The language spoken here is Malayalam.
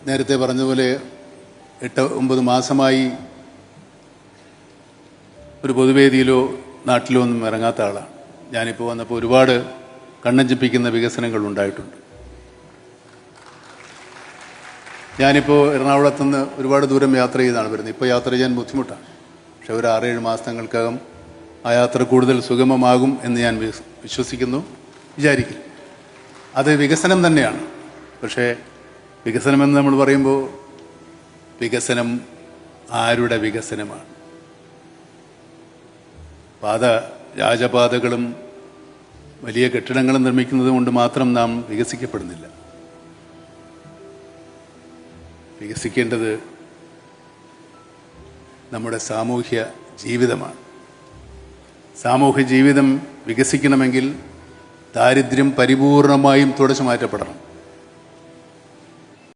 നേരത്തെ പറഞ്ഞതുപോലെ 8-9 മാസമായി ഒരു പൊതുവേദിയിലോ നാട്ടിലോ ഒന്നും ഇറങ്ങാത്ത ആളാണ്. ഞാനിപ്പോൾ വന്നപ്പോൾ ഒരുപാട് കണ്ണഞ്ചിപ്പിക്കുന്ന വികസനങ്ങൾ ഉണ്ടായിട്ടുണ്ട്. ഞാനിപ്പോൾ എറണാകുളത്തുനിന്ന് ഒരുപാട് ദൂരം യാത്ര ചെയ്താണ് വരുന്നത്. ഇപ്പോൾ യാത്ര ചെയ്യാൻ ബുദ്ധിമുട്ടാണ്. പക്ഷെ ഒരു 6-7 മാസങ്ങൾക്കകം ആ യാത്ര കൂടുതൽ സുഗമമാകും എന്ന് ഞാൻ വിശ്വസിക്കുന്നു, വിചാരിക്കുന്നു. അത് വികസനം തന്നെയാണ്. പക്ഷേ വികസനമെന്ന് നമ്മൾ പറയുമ്പോൾ വികസനം ആരുടെ വികസനമാണ്? രാജപാതകളും വലിയ കെട്ടിടങ്ങളും നിർമ്മിക്കുന്നത് കൊണ്ട് മാത്രം നാം വികസിക്കപ്പെടുന്നില്ല. വികസിക്കേണ്ടത് നമ്മുടെ സാമൂഹ്യ ജീവിതമാണ്. സാമൂഹ്യ ജീവിതം വികസിക്കണമെങ്കിൽ ദാരിദ്ര്യം പരിപൂർണമായും തുടച്ചു മാറ്റപ്പെടണം.